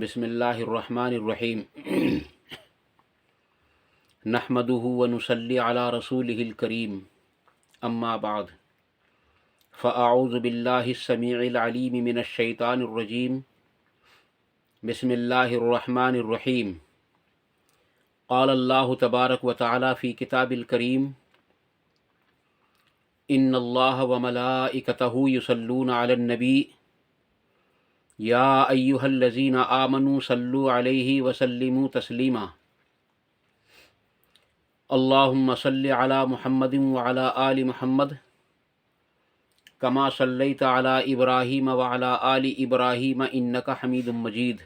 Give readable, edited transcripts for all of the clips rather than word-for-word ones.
بسم اللہ الرحمن الرحیم نحمده ونصلی علی رسولہ الکریم اما بعد فاعوذ باللہ السمیع العلیم من الشیطان الرجیم بسم اللہ الرحمن الرحیم قال اللہ تبارک و تعالی فی کتاب الکریم ان اللہ وملائکتہ یصلون علی النبی یا ایہا الذین آمنوا صلوا علیہ وسلموا تسلیما اللہم صل علی محمد وعلی آل محمد کما صلیت علی ابراہیم وعلی آل ابراہیم انک حمید مجید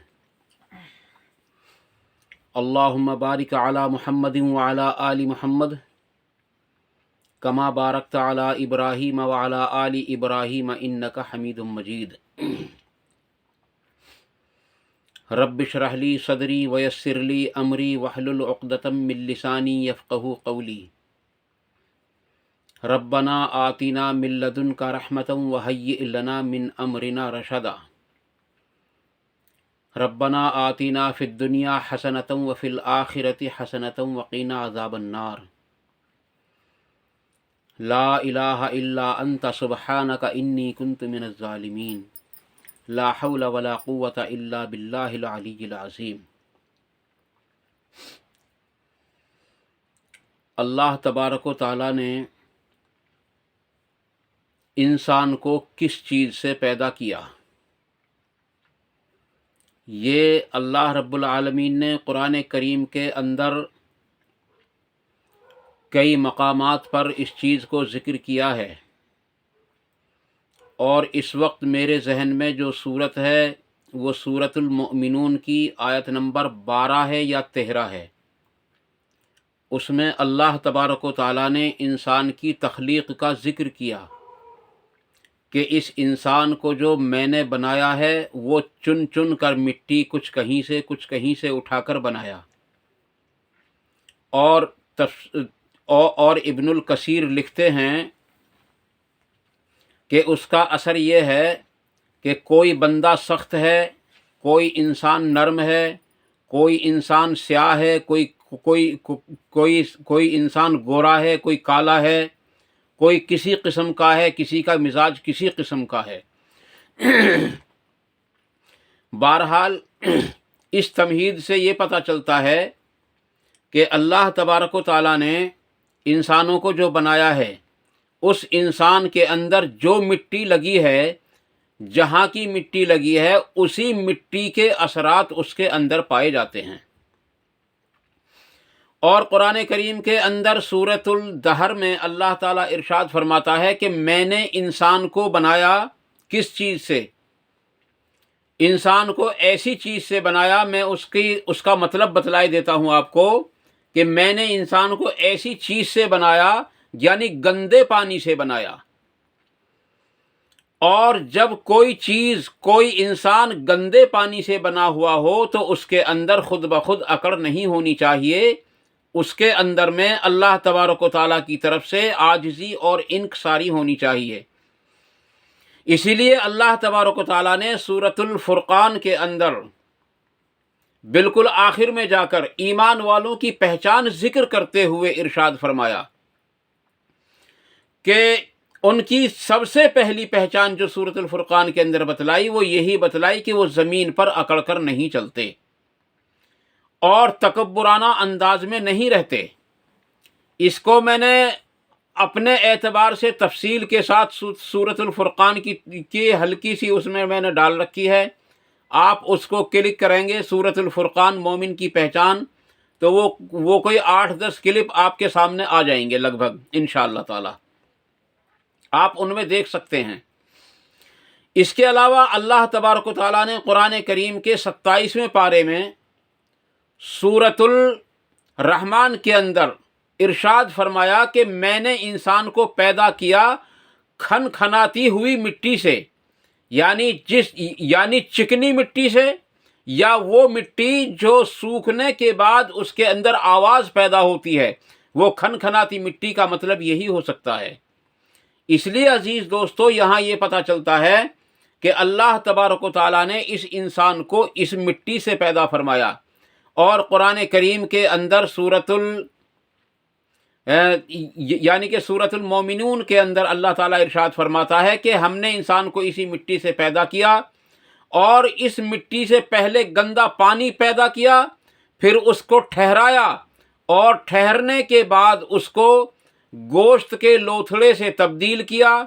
اللہم بارک علی محمد وعلی آل محمد کما بارکت علی ابراہیم وعلی آل ابراہیم انک حمید مجید رب اشرح لی صدری ویسر لی امری واحلل عقدۃ من لسانی یفقہوا قولی ربنا آتنا من لدنک رحمۃ وہیئ لنا من امرنا رشدا ربنا آتنا فی الدنیا حسنۃ وفی الآخرۃ حسنۃ وقنا عذاب النار لا الہ الا انت سبحانک انی کنت من الظالمین لا حول ولا قوة الا باللہ العلی العظیم۔ اللہ تبارک و تعالیٰ نے انسان کو کس چیز سے پیدا کیا؟ یہ اللہ رب العالمین نے قرآن کریم کے اندر کئی مقامات پر اس چیز کو ذکر کیا ہے، اور اس وقت میرے ذہن میں جو صورت ہے وہ سورۃ المؤمنون کی آیت نمبر 12 ہے یا 13 ہے۔ اس میں اللہ تبارک و تعالیٰ نے انسان کی تخلیق کا ذکر کیا کہ اس انسان کو جو میں نے بنایا ہے وہ چن چن کر مٹی کچھ کہیں سے اٹھا کر بنایا، اور ابن الکثیر لکھتے ہیں کہ اس کا اثر یہ ہے کہ کوئی بندہ سخت ہے، کوئی انسان نرم ہے، کوئی انسان سیاہ ہے، کوئی انسان گورا ہے، کوئی کالا ہے، کوئی کسی قسم کا ہے، کسی کا مزاج کسی قسم کا ہے۔ بہرحال اس تمہید سے یہ پتہ چلتا ہے کہ اللہ تبارک و تعالیٰ نے انسانوں کو جو بنایا ہے، اس انسان کے اندر جو مٹی لگی ہے، جہاں کی مٹی لگی ہے، اسی مٹی کے اثرات اس کے اندر پائے جاتے ہیں۔ اور قرآن کریم کے اندر سورۃ الدہر میں اللہ تعالیٰ ارشاد فرماتا ہے کہ میں نے انسان کو بنایا کس چیز سے؟ انسان کو ایسی چیز سے بنایا، میں اس کا مطلب بتلائے دیتا ہوں آپ کو کہ میں نے انسان کو ایسی چیز سے بنایا، یعنی گندے پانی سے بنایا۔ اور جب کوئی انسان گندے پانی سے بنا ہوا ہو تو اس کے اندر خود بخود اکڑ نہیں ہونی چاہیے، اس کے اندر میں اللہ تبارک و تعالیٰ کی طرف سے عاجزی اور انکساری ہونی چاہیے۔ اسی لیے اللہ تبارک و تعالیٰ نے سورۃ الفرقان کے اندر بالکل آخر میں جا کر ایمان والوں کی پہچان ذکر کرتے ہوئے ارشاد فرمایا کہ ان کی سب سے پہلی پہچان جو سورۃ الفرقان کے اندر بتلائی، وہ یہی بتلائی کہ وہ زمین پر اکڑ کر نہیں چلتے اور تکبرانہ انداز میں نہیں رہتے۔ اس کو میں نے اپنے اعتبار سے تفصیل کے ساتھ سورۃ الفرقان کی ہلکی سی اس میں نے ڈال رکھی ہے، آپ اس کو کلک کریں گے سورۃ الفرقان مومن کی پہچان، تو وہ کوئی 8-10 کلپ آپ کے سامنے آ جائیں گے لگ بھگ انشاءاللہ تعالی، آپ ان میں دیکھ سکتے ہیں۔ اس کے علاوہ اللہ تبارک و تعالیٰ نے قرآن کریم کے 27ویں پارے میں سورۃ الرحمن کے اندر ارشاد فرمایا کہ میں نے انسان کو پیدا کیا کھن کھناتی ہوئی مٹی سے، یعنی چکنی مٹی سے، یا وہ مٹی جو سوکھنے کے بعد اس کے اندر آواز پیدا ہوتی ہے، وہ کھن کھناتی مٹی کا مطلب یہی ہو سکتا ہے۔ اس لیے عزیز دوستو، یہاں یہ پتہ چلتا ہے کہ اللہ تبارک و تعالیٰ نے اس انسان کو اس مٹی سے پیدا فرمایا، اور قرآن کریم کے اندر یعنی کہ سورۃ المومنون کے اندر اللہ تعالیٰ ارشاد فرماتا ہے کہ ہم نے انسان کو اسی مٹی سے پیدا کیا، اور اس مٹی سے پہلے گندا پانی پیدا کیا، پھر اس کو ٹھہرایا، اور ٹھہرنے کے بعد اس کو گوشت کے لوتھڑے سے تبدیل کیا۔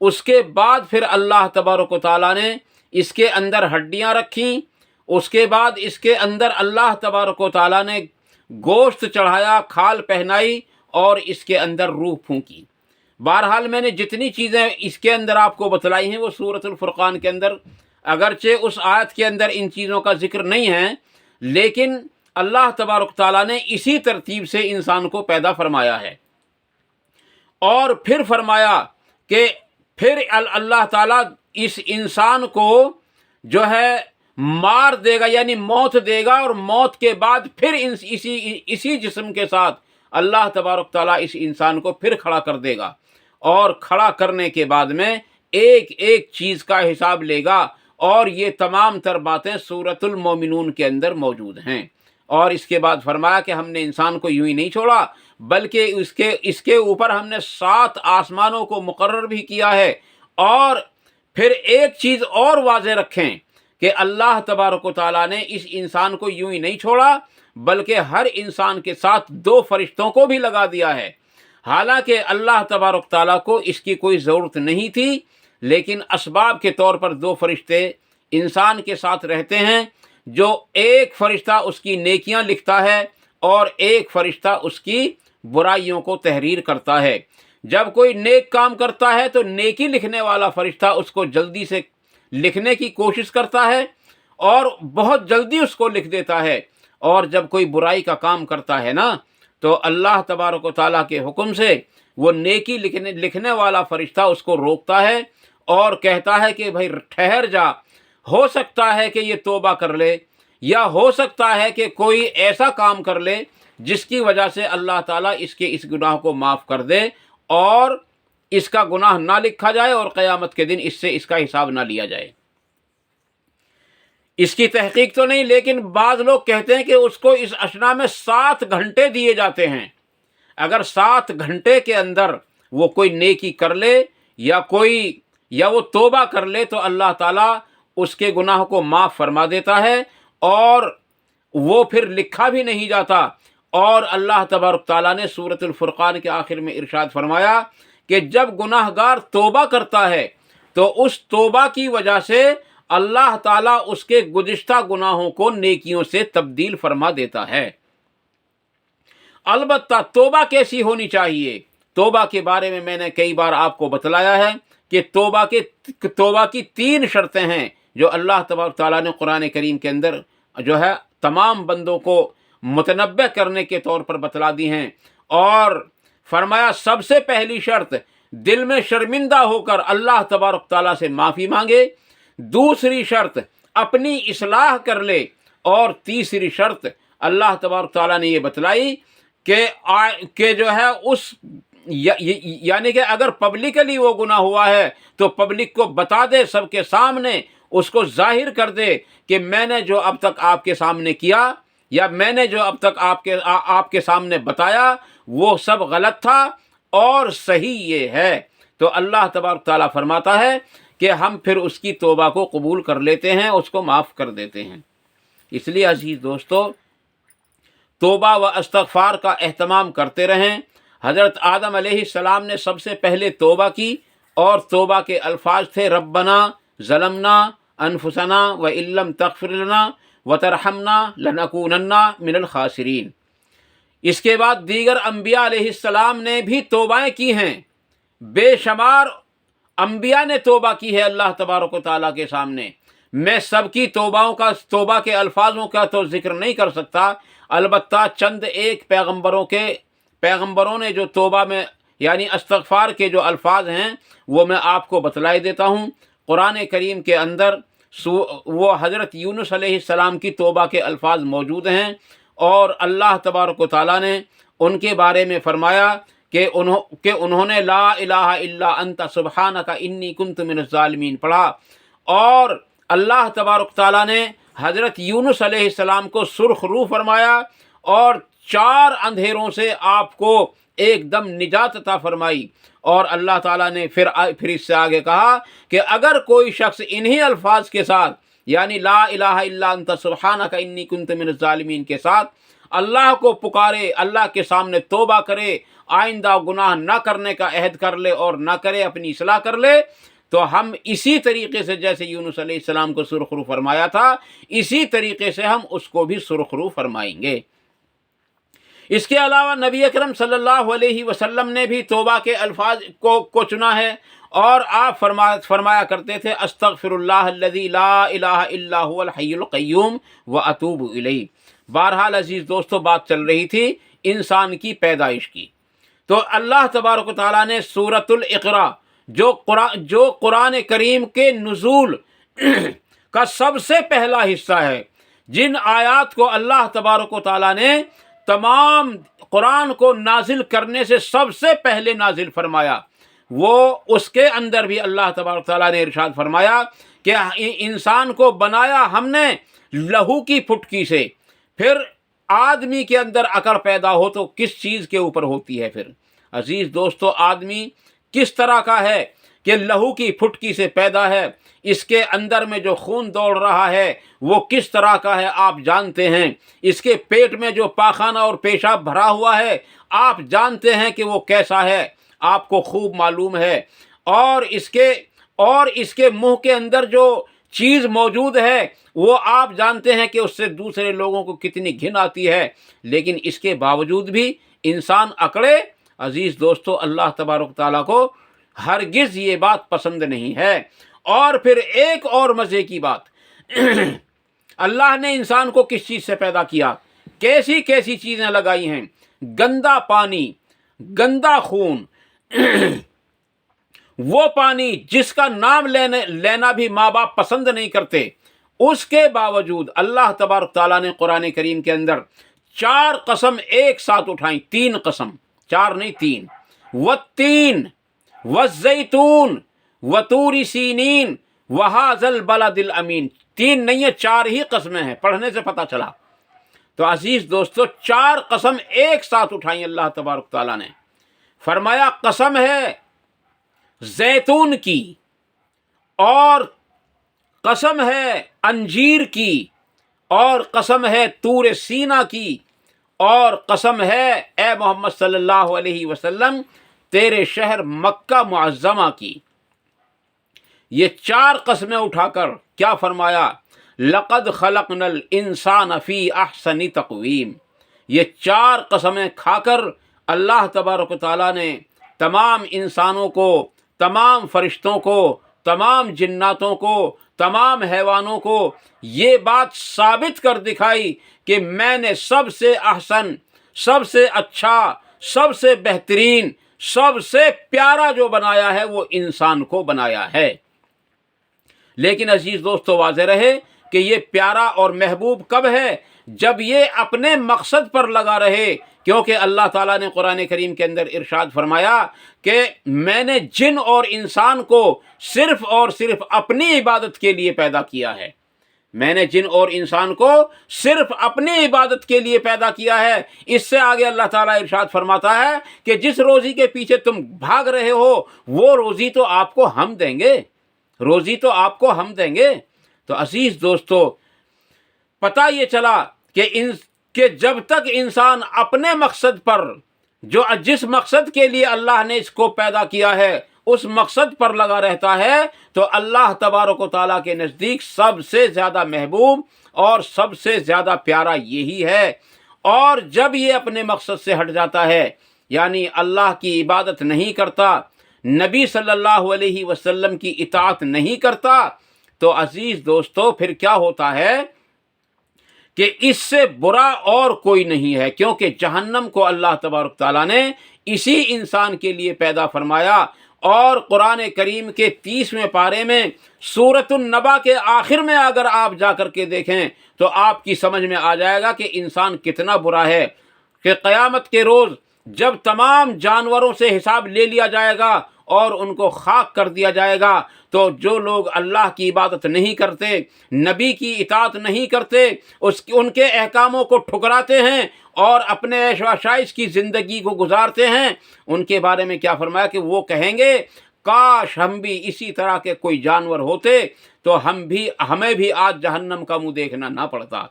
اس کے بعد پھر اللہ تبارک و تعالیٰ نے اس کے اندر ہڈیاں رکھیں، اس کے بعد اس کے اندر اللہ تبارک و تعالیٰ نے گوشت چڑھایا، کھال پہنائی، اور اس کے اندر روح پھونکی۔ بہرحال میں نے جتنی چیزیں اس کے اندر آپ کو بتلائی ہیں وہ سورۃ الفرقان کے اندر، اگرچہ اس آیت کے اندر ان چیزوں کا ذکر نہیں ہے، لیکن اللہ تبارک تعالیٰ نے اسی ترتیب سے انسان کو پیدا فرمایا ہے۔ اور پھر فرمایا کہ پھر اللہ تعالیٰ اس انسان کو جو ہے مار دے گا، یعنی موت دے گا، اور موت کے بعد پھر اسی جسم کے ساتھ اللہ تبارک تعالیٰ اس انسان کو پھر کھڑا کر دے گا، اور کھڑا کرنے کے بعد میں ایک ایک چیز کا حساب لے گا، اور یہ تمام تر باتیں سورۃ المومنون کے اندر موجود ہیں۔ اور اس کے بعد فرمایا کہ ہم نے انسان کو یوں ہی نہیں چھوڑا، بلکہ اس کے اوپر ہم نے 7 آسمانوں کو مقرر بھی کیا ہے۔ اور پھر ایک چیز اور واضح رکھیں کہ اللہ تبارک و تعالیٰ نے اس انسان کو یوں ہی نہیں چھوڑا، بلکہ ہر انسان کے ساتھ 2 فرشتوں کو بھی لگا دیا ہے۔ حالانکہ اللہ تبارک تعالیٰ کو اس کی کوئی ضرورت نہیں تھی، لیکن اسباب کے طور پر 2 فرشتے انسان کے ساتھ رہتے ہیں، جو ایک فرشتہ اس کی نیکیاں لکھتا ہے، اور ایک فرشتہ اس کی برائیوں کو تحریر کرتا ہے۔ جب کوئی نیک کام کرتا ہے تو نیکی لکھنے والا فرشتہ اس کو جلدی سے لکھنے کی کوشش کرتا ہے، اور بہت جلدی اس کو لکھ دیتا ہے، اور جب کوئی برائی کا کام کرتا ہے نا، تو اللہ تبارک و تعالیٰ کے حکم سے وہ نیکی لکھنے والا فرشتہ اس کو روکتا ہے، اور کہتا ہے کہ بھائی ٹھہر جا، ہو سکتا ہے کہ یہ توبہ کر لے، یا ہو سکتا ہے کہ کوئی ایسا کام کر لے جس کی وجہ سے اللہ تعالیٰ اس کے اس گناہ کو معاف کر دے، اور اس کا گناہ نہ لکھا جائے، اور قیامت کے دن اس سے اس کا حساب نہ لیا جائے۔ اس کی تحقیق تو نہیں، لیکن بعض لوگ کہتے ہیں کہ اس کو اس اشنا میں 7 گھنٹے دیے جاتے ہیں۔ اگر 7 گھنٹے کے اندر وہ کوئی نیکی کر لے، یا وہ توبہ کر لے، تو اللہ تعالیٰ اس کے گناہ کو معاف فرما دیتا ہے، اور وہ پھر لکھا بھی نہیں جاتا۔ اور اللہ تبارک تعالیٰ نے سورۃ الفرقان کے آخر میں ارشاد فرمایا کہ جب گناہ گار توبہ کرتا ہے تو اس توبہ کی وجہ سے اللہ تعالیٰ اس کے گزشتہ گناہوں کو نیکیوں سے تبدیل فرما دیتا ہے۔ البتہ توبہ کیسی ہونی چاہیے؟ توبہ کے بارے میں نے کئی بار آپ کو بتلایا ہے کہ توبہ کی 3 شرطیں ہیں جو اللہ تبارک تعالیٰ نے قرآن کریم کے اندر جو ہے تمام بندوں کو متنبہ کرنے کے طور پر بتلا دی ہیں، اور فرمایا سب سے پہلی شرط دل میں شرمندہ ہو کر اللہ تبارک تعالیٰ سے معافی مانگے، دوسری شرط اپنی اصلاح کر لے، اور تیسری شرط اللہ تبارک تعالیٰ نے یہ بتلائی کہ جو ہے یعنی کہ اگر پبلکلی وہ گناہ ہوا ہے تو پبلک کو بتا دے، سب کے سامنے اس کو ظاہر کر دے کہ میں نے جو اب تک آپ کے سامنے کیا، یا میں نے جو اب تک آپ کے سامنے بتایا، وہ سب غلط تھا، اور صحیح یہ ہے۔ تو اللہ تبارک تعالیٰ فرماتا ہے کہ ہم پھر اس کی توبہ کو قبول کر لیتے ہیں، اس کو معاف کر دیتے ہیں۔ اس لیے عزیز دوستو، توبہ و استغفار کا اہتمام کرتے رہیں۔ حضرت آدم علیہ السلام نے سب سے پہلے توبہ کی، اور توبہ کے الفاظ تھے ربنا ظلمنا انفسنا وان لم تغفر لنا وترحمنا لنکونن من الخاسرین۔ اس کے بعد دیگر انبیاء علیہ السلام نے بھی توبائیں کی ہیں، بے شمار انبیاء نے توبہ کی ہے اللہ تبارک و تعالیٰ کے سامنے۔ میں سب کی توبہ کے الفاظوں کا تو ذکر نہیں کر سکتا، البتہ چند ایک پیغمبروں نے جو توبہ میں یعنی استغفار کے جو الفاظ ہیں وہ میں آپ کو بتلائی دیتا ہوں۔ قرآن کریم کے اندر وہ حضرت یونس علیہ السلام کی توبہ کے الفاظ موجود ہیں، اور اللہ تبارک و تعالیٰ نے ان کے بارے میں فرمایا کہ انہوں نے لا الہ الا انت سبحانک انی کنت من الظالمین پڑھا، اور اللہ تبارک تعالیٰ نے حضرت یونس علیہ السلام کو سرخ روح فرمایا اور 4 اندھیروں سے آپ کو ایک دم نجات عطا فرمائی۔ اور اللہ تعالیٰ نے پھر اس سے آگے کہا کہ اگر کوئی شخص انہی الفاظ کے ساتھ، یعنی لا الہ الا انت سبحانک انی کنت من الظالمین کے ساتھ اللہ کو پکارے، اللہ کے سامنے توبہ کرے، آئندہ گناہ نہ کرنے کا عہد کر لے اور نہ کرے، اپنی اصلاح کر لے، تو ہم اسی طریقے سے جیسے یونس علیہ السلام کو سرخ روح فرمایا تھا، اسی طریقے سے ہم اس کو بھی سرخ روح فرمائیں گے۔ اس کے علاوہ نبی اکرم صلی اللہ علیہ وسلم نے بھی توبہ کے الفاظ کو چنا ہے، اور آپ فرمایا کرتے تھے استغفر اللہ الذی لا الہ الا هو الحی القیوم واتوب الیہ۔ بہرحال عزیز دوستو، بات چل رہی تھی انسان کی پیدائش کی، تو اللہ تبارک و تعالیٰ نے سورۃ الاقراء جو قرآن کریم کے نزول کا سب سے پہلا حصہ ہے، جن آیات کو اللہ تبارک و تعالیٰ نے تمام قرآن کو نازل کرنے سے سب سے پہلے نازل فرمایا، وہ اس کے اندر بھی اللہ تبارک تعالیٰ نے ارشاد فرمایا کہ انسان کو بنایا ہم نے لہو کی پھٹکی سے۔ پھر آدمی کے اندر عقل پیدا ہو تو کس چیز کے اوپر ہوتی ہے؟ پھر عزیز دوستو، آدمی کس طرح کا ہے کہ لہو کی پھٹکی سے پیدا ہے، اس کے اندر میں جو خون دوڑ رہا ہے وہ کس طرح کا ہے آپ جانتے ہیں، اس کے پیٹ میں جو پاخانہ اور پیشاب بھرا ہوا ہے آپ جانتے ہیں کہ وہ کیسا ہے، آپ کو خوب معلوم ہے، اور اس کے منہ کے اندر جو چیز موجود ہے وہ آپ جانتے ہیں کہ اس سے دوسرے لوگوں کو کتنی گھن آتی ہے، لیکن اس کے باوجود بھی انسان اکڑے۔ عزیز دوستو، اللہ تبارک تعالیٰ کو ہرگز یہ بات پسند نہیں ہے۔ اور پھر ایک اور مزے کی بات، اللہ نے انسان کو کس چیز سے پیدا کیا؟ کیسی کیسی چیزیں لگائی ہیں، گندا پانی، گندا خون، وہ پانی جس کا نام لینا بھی ماں باپ پسند نہیں کرتے، اس کے باوجود اللہ تبارک تعالیٰ نے قرآن کریم کے اندر 4 قسم ایک ساتھ اٹھائیں، 3 قسم، 4 نہیں 3، والتین والزیتون وطور سینین وہذا البلد الامین۔ 3 نہیں ہے، 4 ہی قسمیں ہیں، پڑھنے سے پتہ چلا۔ تو عزیز دوستو، 4 قسم ایک ساتھ اٹھائیں اللہ تبارک تعالیٰ نے، فرمایا قسم ہے زیتون کی، اور قسم ہے انجیر کی، اور قسم ہے طور سینا کی، اور قسم ہے اے محمد صلی اللہ علیہ وسلم تیرے شہر مکہ معظمہ کی۔ یہ 4 قسمیں اٹھا کر کیا فرمایا؟ لقد خلقنا الانسان فی احسن تقویم۔ یہ 4 قسمیں کھا کر اللہ تبارک و تعالیٰ نے تمام انسانوں کو، تمام فرشتوں کو، تمام جناتوں کو، تمام حیوانوں کو یہ بات ثابت کر دکھائی کہ میں نے سب سے احسن، سب سے اچھا، سب سے بہترین، سب سے پیارا جو بنایا ہے وہ انسان کو بنایا ہے۔ لیکن عزیز دوستو، واضح رہے کہ یہ پیارا اور محبوب کب ہے؟ جب یہ اپنے مقصد پر لگا رہے، کیونکہ اللہ تعالیٰ نے قرآن کریم کے اندر ارشاد فرمایا کہ میں نے جن اور انسان کو صرف اور صرف اپنی عبادت کے لیے پیدا کیا ہے۔ میں نے جن اور انسان کو صرف اپنی عبادت کے لیے پیدا کیا ہے۔ اس سے آگے اللہ تعالیٰ ارشاد فرماتا ہے کہ جس روزی کے پیچھے تم بھاگ رہے ہو وہ روزی تو آپ کو ہم دیں گے، روزی تو آپ کو ہم دیں گے۔ تو عزیز دوستو، پتہ یہ چلا کہ جب تک انسان اپنے مقصد پر، جس مقصد کے لیے اللہ نے اس کو پیدا کیا ہے، اس مقصد پر لگا رہتا ہے تو اللہ تبارک و تعالیٰ کے نزدیک سب سے زیادہ محبوب اور سب سے زیادہ پیارا یہی ہے۔ اور جب یہ اپنے مقصد سے ہٹ جاتا ہے، یعنی اللہ کی عبادت نہیں کرتا، نبی صلی اللہ علیہ وسلم کی اطاعت نہیں کرتا، تو عزیز دوستو پھر کیا ہوتا ہے کہ اس سے برا اور کوئی نہیں ہے، کیونکہ جہنم کو اللہ تبارک تعالیٰ نے اسی انسان کے لیے پیدا فرمایا۔ اور قرآن کریم کے 30ویں پارے میں سورۃ النبا کے آخر میں اگر آپ جا کر کے دیکھیں تو آپ کی سمجھ میں آ جائے گا کہ انسان کتنا برا ہے، کہ قیامت کے روز جب تمام جانوروں سے حساب لے لیا جائے گا اور ان کو خاک کر دیا جائے گا، تو جو لوگ اللہ کی عبادت نہیں کرتے، نبی کی اطاعت نہیں کرتے، ان کے احکاموں کو ٹھکراتے ہیں اور اپنے عیش و عشائش کی زندگی کو گزارتے ہیں، ان کے بارے میں کیا فرمایا کہ وہ کہیں گے کاش ہم بھی اسی طرح کے کوئی جانور ہوتے تو ہمیں بھی آج جہنم کا منہ دیکھنا نہ پڑتا۔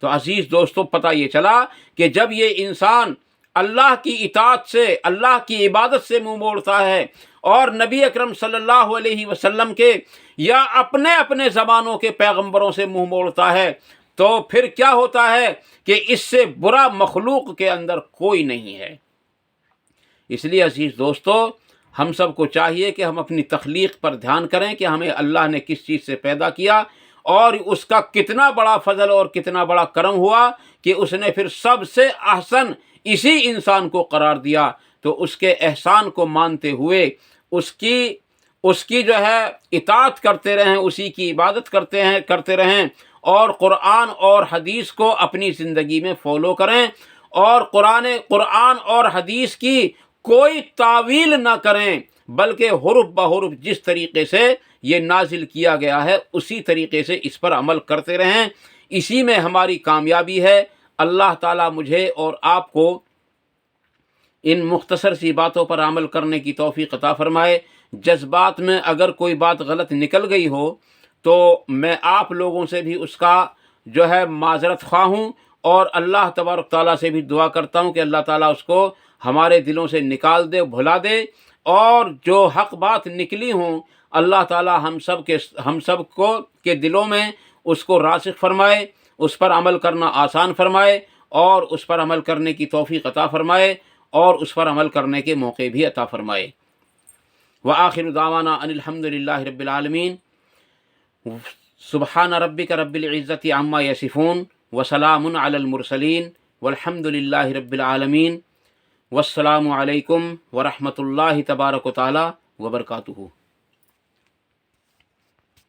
تو عزیز دوستو، پتہ یہ چلا کہ جب یہ انسان اللہ کی اطاعت سے، اللہ کی عبادت سے منہ موڑتا ہے اور نبی اکرم صلی اللہ علیہ وسلم کے یا اپنے زمانوں کے پیغمبروں سے منہ موڑتا ہے، تو پھر کیا ہوتا ہے کہ اس سے برا مخلوق کے اندر کوئی نہیں ہے۔ اس لیے عزیز دوستو، ہم سب کو چاہیے کہ ہم اپنی تخلیق پر دھیان کریں کہ ہمیں اللہ نے کس چیز سے پیدا کیا اور اس کا کتنا بڑا فضل اور کتنا بڑا کرم ہوا کہ اس نے پھر سب سے احسن اسی انسان کو قرار دیا۔ تو اس کے احسان کو مانتے ہوئے اس کی جو ہے اطاعت کرتے رہیں، اسی کی عبادت کرتے رہیں اور قرآن اور حدیث کو اپنی زندگی میں فالو کریں اور قرآن اور حدیث کی کوئی تعویل نہ کریں، بلکہ حرف بحرف جس طریقے سے یہ نازل کیا گیا ہے اسی طریقے سے اس پر عمل کرتے رہیں۔ اسی میں ہماری کامیابی ہے۔ اللہ تعالیٰ مجھے اور آپ کو ان مختصر سی باتوں پر عمل کرنے کی توفیق عطا فرمائے۔ جذبات میں اگر کوئی بات غلط نکل گئی ہو تو میں آپ لوگوں سے بھی اس کا جو ہے معذرت خواہ ہوں، اور اللہ تبارک تعالیٰ سے بھی دعا کرتا ہوں کہ اللہ تعالیٰ اس کو ہمارے دلوں سے نکال دے، بھلا دے، اور جو حق بات نکلی ہوں اللہ تعالیٰ ہم سب کو کے دلوں میں اس کو راسخ فرمائے، اس پر عمل کرنا آسان فرمائے اور اس پر عمل کرنے کی توفیق عطا فرمائے اور اس پر عمل کرنے کے موقع بھی عطا فرمائے۔ وآخر دعوانا ان الحمد للہ رب العالمین۔ سبحان ربک رب العزت عما یصفون وسلام علی المرسلین والحمد للہ رب العالمین۔ والسلام علیکم ورحمۃ اللہ تبارک و تعالی وبرکاتہ۔